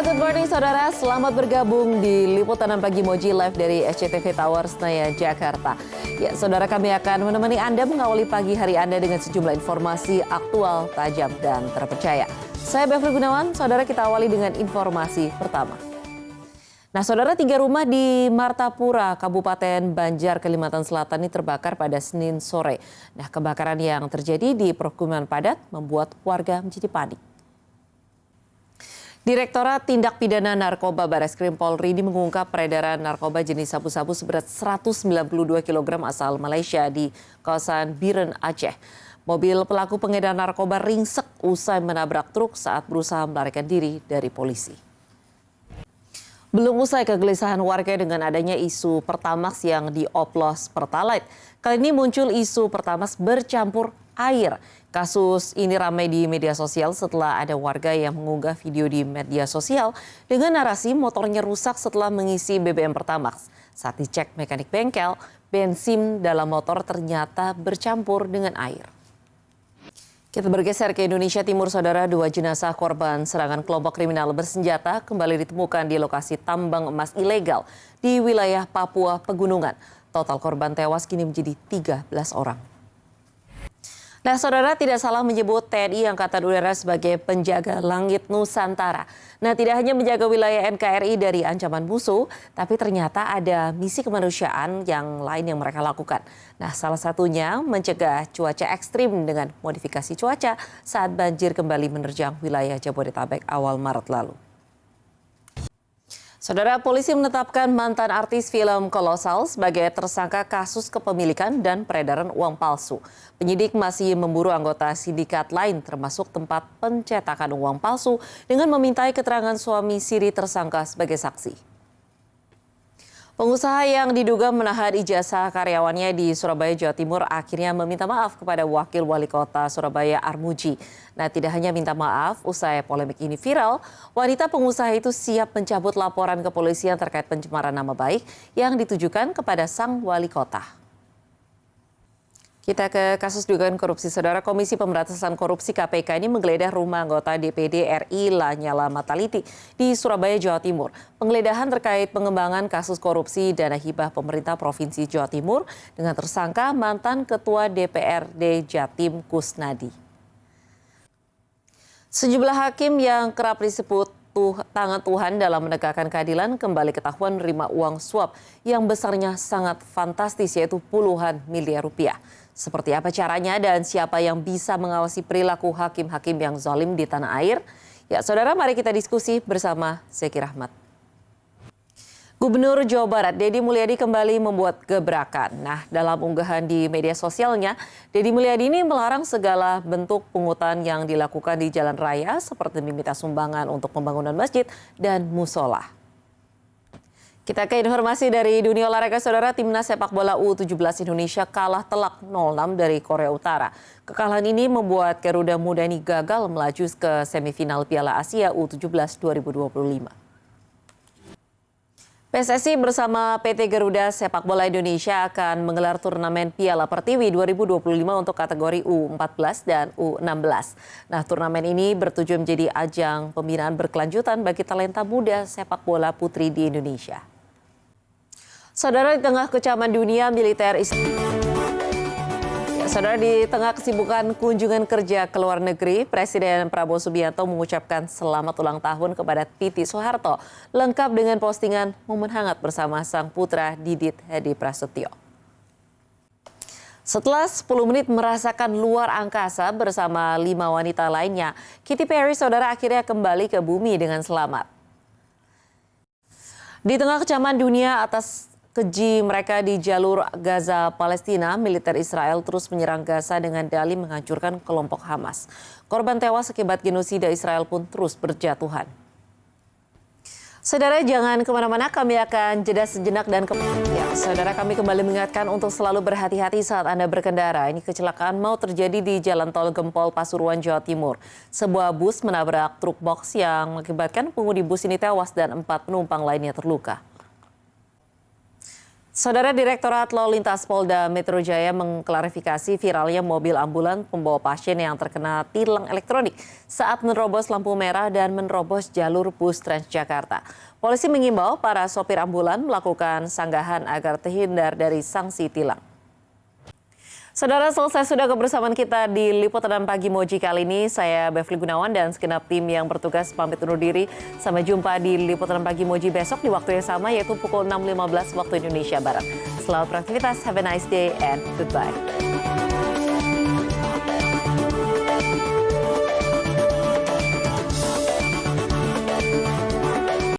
Good morning saudara, selamat bergabung di Liputan Pagi Moji Live dari SCTV Tower Senayan, Jakarta. Ya, saudara, kami akan menemani Anda mengawali pagi hari Anda dengan sejumlah informasi aktual, tajam, dan terpercaya. Saya Bevri Gunawan, saudara, kita awali dengan informasi pertama. Nah, saudara, 3 rumah di Martapura, Kabupaten Banjar, Kalimantan Selatan ini terbakar pada Senin sore. Nah, kebakaran yang terjadi di permukiman padat membuat warga menjadi panik. Direktorat Tindak Pidana Narkoba Bareskrim Polri ini mengungkap peredaran narkoba jenis sabu-sabu seberat 192 kg asal Malaysia di kawasan Biren, Aceh. Mobil pelaku pengedar narkoba ringsek usai menabrak truk saat berusaha melarikan diri dari polisi. Belum usai kegelisahan warga dengan adanya isu Pertamax yang dioplos Pertalite. Kali ini muncul isu Pertamax bercampur air. Kasus ini ramai di media sosial setelah ada warga yang mengunggah video di media sosial dengan narasi motornya rusak setelah mengisi BBM Pertamax. Saat dicek mekanik bengkel, bensin dalam motor ternyata bercampur dengan air. Kita bergeser ke Indonesia Timur, saudara. 2 jenazah korban serangan kelompok kriminal bersenjata kembali ditemukan di lokasi tambang emas ilegal di wilayah Papua Pegunungan. Total korban tewas kini menjadi 13 orang. Nah, saudara, tidak salah menyebut TNI Angkatan Udara sebagai penjaga langit Nusantara. Nah, tidak hanya menjaga wilayah NKRI dari ancaman musuh, tapi ternyata ada misi kemanusiaan yang lain yang mereka lakukan. Nah, salah satunya mencegah cuaca ekstrim dengan modifikasi cuaca saat banjir kembali menerjang wilayah Jabodetabek awal Maret lalu. Saudara, polisi menetapkan mantan artis film Kolosal sebagai tersangka kasus kepemilikan dan peredaran uang palsu. Penyidik masih memburu anggota sindikat lain termasuk tempat pencetakan uang palsu dengan memintai keterangan suami siri tersangka sebagai saksi. Pengusaha yang diduga menahan ijazah karyawannya di Surabaya, Jawa Timur akhirnya meminta maaf kepada Wakil Wali Kota Surabaya Armuji. Nah, tidak hanya minta maaf, usai polemik ini viral, wanita pengusaha itu siap mencabut laporan kepolisian terkait pencemaran nama baik yang ditujukan kepada sang wali kota. Kita ke kasus dugaan korupsi, saudara. Komisi Pemberantasan Korupsi KPK ini menggeledah rumah anggota DPD RI Lanyala Mataliti di Surabaya, Jawa Timur. Penggeledahan terkait pengembangan kasus korupsi dana hibah pemerintah Provinsi Jawa Timur dengan tersangka mantan Ketua DPRD Jatim Kusnadi. Sejumlah hakim yang kerap disebut tangan Tuhan dalam menegakkan keadilan kembali ketahuan menerima uang suap yang besarnya sangat fantastis, yaitu puluhan miliar rupiah. Seperti apa caranya dan siapa yang bisa mengawasi perilaku hakim-hakim yang zalim di tanah air? Ya, saudara, mari kita diskusi bersama Zeki Rahmat. Gubernur Jawa Barat Deddy Mulyadi kembali membuat gebrakan. Nah, dalam unggahan di media sosialnya, Deddy Mulyadi ini melarang segala bentuk pungutan yang dilakukan di jalan raya seperti meminta sumbangan untuk pembangunan masjid dan musola. Kita ke informasi dari dunia olahraga, saudara. Timnas sepak bola U17 Indonesia kalah telak 0-6 dari Korea Utara. Kekalahan ini membuat Garuda Muda ini gagal melaju ke semifinal Piala Asia U17 2025. PSSI bersama PT Garuda Sepak Bola Indonesia akan menggelar turnamen Piala Pertiwi 2025 untuk kategori U14 dan U16. Nah, turnamen ini bertujuan menjadi ajang pembinaan berkelanjutan bagi talenta muda sepak bola putri di Indonesia. Saudara, di tengah kecaman dunia militer Saudara, di tengah kesibukan kunjungan kerja ke luar negeri, Presiden Prabowo Subianto mengucapkan selamat ulang tahun kepada Titi Soeharto, lengkap dengan postingan momen hangat bersama sang putra Didit Hedi Prasetyo. Setelah 10 menit merasakan luar angkasa bersama 5 wanita lainnya, Katy Perry, saudara, akhirnya kembali ke bumi dengan selamat. Di tengah kecaman dunia atas keji mereka di jalur Gaza, Palestina, militer Israel terus menyerang Gaza dengan dalih menghancurkan kelompok Hamas. Korban tewas akibat genosida Israel pun terus berjatuhan. Saudara, jangan kemana-mana, kami akan jeda sejenak dan saudara, kami kembali mengingatkan untuk selalu berhati-hati saat Anda berkendara. Ini kecelakaan mau terjadi di Jalan Tol Gempol, Pasuruan, Jawa Timur. Sebuah bus menabrak truk box yang mengakibatkan pengemudi bus ini tewas dan 4 penumpang lainnya terluka. Saudara Direktorat Lalu Lintas Polda Metro Jaya mengklarifikasi viralnya mobil ambulan pembawa pasien yang terkena tilang elektronik saat menerobos lampu merah dan menerobos jalur bus Transjakarta. Polisi mengimbau para sopir ambulan melakukan sanggahan agar terhindar dari sanksi tilang. Saudara, selesai sudah kebersamaan kita di Liputan Pagi Moji kali ini. Saya Bevli Gunawan dan segenap tim yang bertugas pamit undur diri. Sampai jumpa di Liputan Pagi Moji besok di waktu yang sama, yaitu pukul 6.15 waktu Indonesia Barat. Selamat beraktivitas, have a nice day and goodbye.